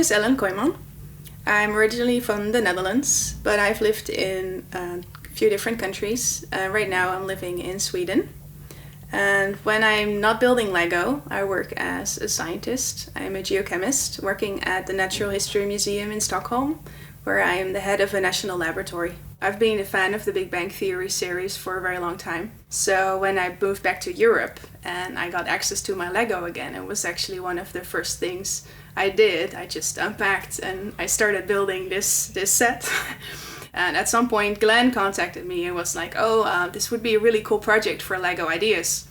is Ellen Kooijman. I'm originally from the Netherlands, but I've lived in a few different countries. Right now I'm living in Sweden. And when I'm not building Lego, I work as a scientist. I'm a geochemist working at the Natural History Museum in Stockholm, where I am the head of a national laboratory. I've been a fan of the Big Bang Theory series for a very long time. So when I moved back to Europe and I got access to my Lego again, it was actually one of the first things I did. I just unpacked and I started building this set. And at some point, Glenn contacted me and was like, this would be a really cool project for Lego Ideas.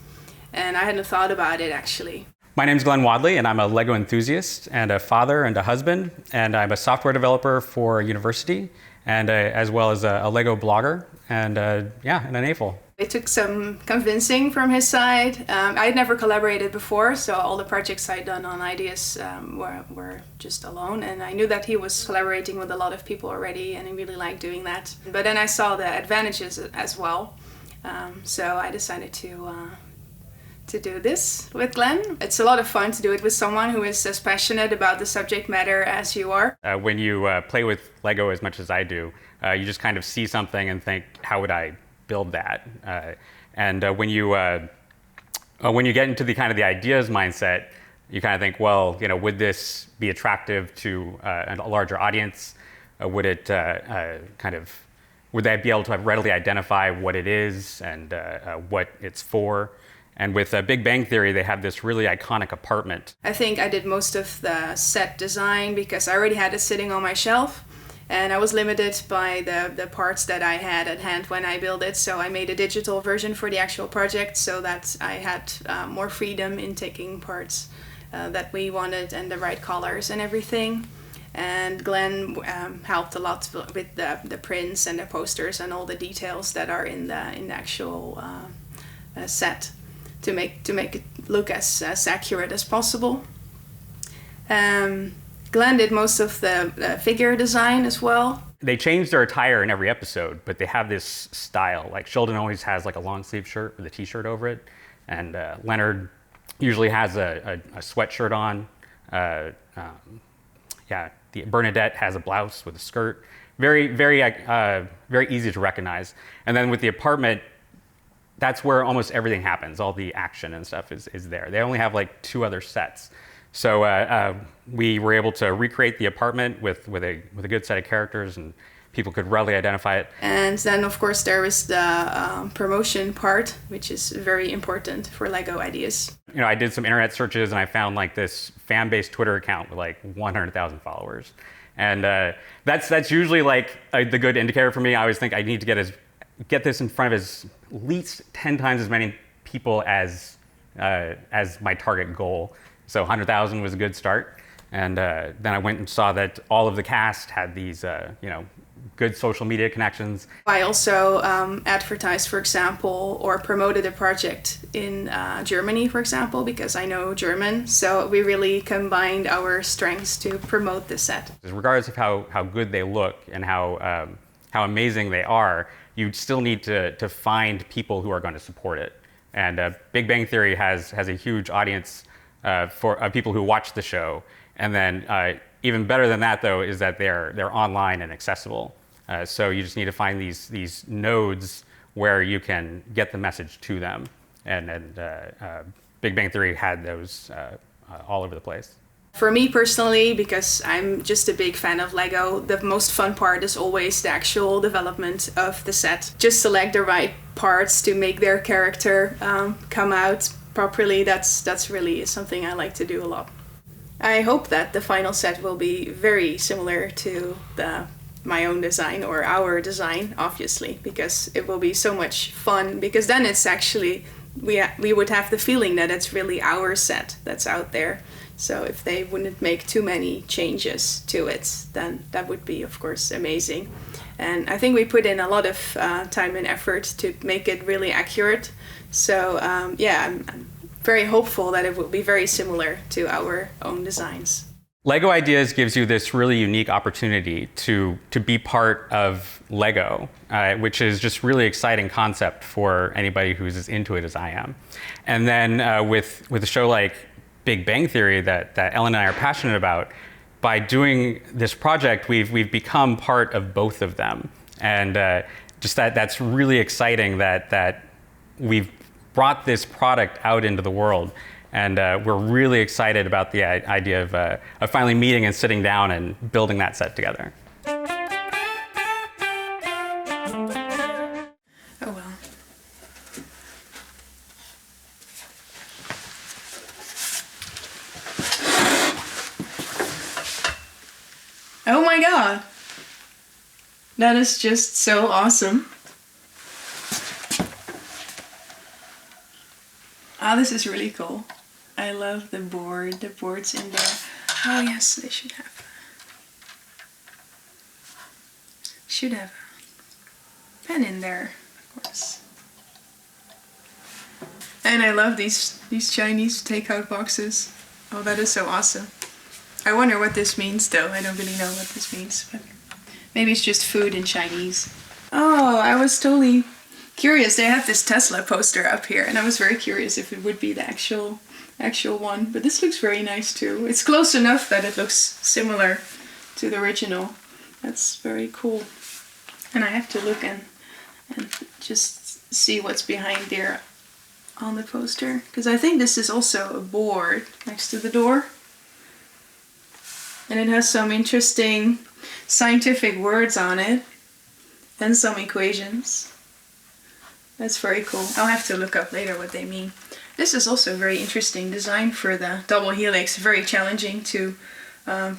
And I hadn't thought about it, actually. My name's Glen Wadleigh, and I'm a Lego enthusiast and a father and a husband. And I'm a software developer for a university, and as well as a Lego blogger, and and an AFOL. It took some convincing from his side. I had never collaborated before, so all the projects I'd done on Ideas were just alone. And I knew that he was collaborating with a lot of people already, and he really liked doing that. But then I saw the advantages as well. So I decided to do this with Glenn. It's a lot of fun to do it with someone who is as passionate about the subject matter as you are. When you play with Lego as much as I do, you just kind of see something and think, how would I build that? When you get into the kind of the ideas mindset, you kind of think, well, would this be attractive to a larger audience? Would it would they be able to readily identify what it is and what it's for? And with Big Bang Theory, they have this really iconic apartment. I think I did most of the set design because I already had it sitting on my shelf. And I was limited by the parts that I had at hand when I built it. So I made a digital version for the actual project so that I had more freedom in taking parts that we wanted and the right colors and everything. And Glenn helped a lot with the prints and the posters and all the details that are in the actual set to make it look as accurate as possible. Glenn did most of the figure design as well. They change their attire in every episode, but they have this style. Like Sheldon always has like a long sleeve shirt with a t-shirt over it, and Leonard usually has a sweatshirt on. Bernadette has a blouse with a skirt. Very easy to recognize. And then with the apartment, that's where almost everything happens. All the action and stuff is there. They only have like 2 other sets. So we were able to recreate the apartment with a good set of characters, and people could readily identify it. And then, of course, there is the promotion part, which is very important for Lego Ideas. I did some internet searches, and I found like this fan-based Twitter account with like 100,000 followers. And that's usually like the good indicator for me. I always think I need to get this in front of at least 10 times as many people as my target goal. So 100,000 was a good start. And then I went and saw that all of the cast had these, good social media connections. I also advertised, for example, or promoted a project in Germany, for example, because I know German. So we really combined our strengths to promote this set. Regardless of how good they look and how amazing they are, you still need to find people who are going to support it. And Big Bang Theory has a huge audience for people who watch the show. And then even better than that, though, is that they're online and accessible. So you just need to find these nodes where you can get the message to them. And Big Bang Theory had those all over the place. For me personally, because I'm just a big fan of Lego, the most fun part is always the actual development of the set. Just select the right parts to make their character come out properly. That's really something I like to do a lot. I hope that the final set will be very similar to my own design or our design, obviously, because it will be so much fun, because then it's actually, we would have the feeling that it's really our set that's out there. So if they wouldn't make too many changes to it, then that would be, of course, amazing. And I think we put in a lot of time and effort to make it really accurate. So I'm very hopeful that it will be very similar to our own designs. Lego Ideas gives you this really unique opportunity to be part of Lego, which is just really exciting concept for anybody who's as into it as I am. And then with a show like Big Bang Theory that Ellen and I are passionate about, by doing this project, we've become part of both of them, and just that's really exciting that we've brought this product out into the world, and we're really excited about the idea of finally meeting and sitting down and building that set together. Oh well. Oh my god! That is just so awesome. Ah, this is really cool. I love the board. The board's in there. Oh yes, they should have a pen in there, of course. And I love these Chinese takeout boxes. Oh, that is so awesome. I wonder what this means though. I don't really know what this means, but maybe it's just food in Chinese. Oh, I was totally curious. They have this Tesla poster up here, and I was very curious if it would be the actual one. But this looks very nice too. It's close enough that it looks similar to the original. That's very cool. And I have to look and just see what's behind there on the poster, because I think this is also a board next to the door. And it has some interesting scientific words on it and some equations. That's very cool. I'll have to look up later what they mean. This is also a very interesting design for the double helix. Very challenging to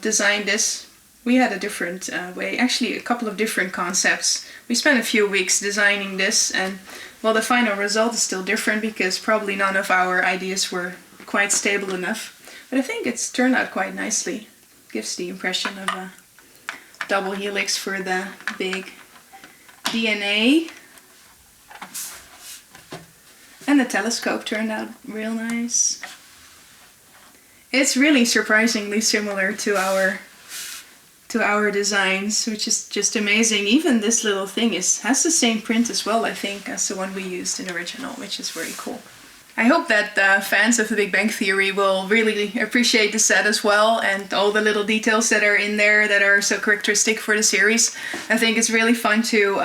design this. We had a different way, actually a couple of different concepts. We spent a few weeks designing this, and well, the final result is still different because probably none of our ideas were quite stable enough. But I think it's turned out quite nicely. Gives the impression of a double helix for the big DNA. And the telescope turned out real nice. It's really surprisingly similar to our designs, which is just amazing. Even this little thing has the same print as well, I think, as the one we used in original, which is very cool. I hope that fans of The Big Bang Theory will really appreciate the set as well, and all the little details that are in there that are so characteristic for the series. I think it's really fun to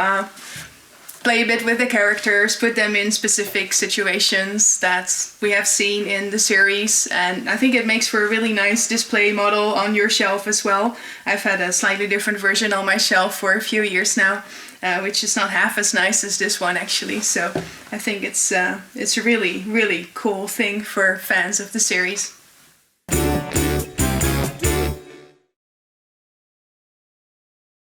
play a bit with the characters, put them in specific situations that we have seen in the series, and I think it makes for a really nice display model on your shelf as well. I've had a slightly different version on my shelf for a few years now, which is not half as nice as this one actually, so I think it's a really, really cool thing for fans of the series.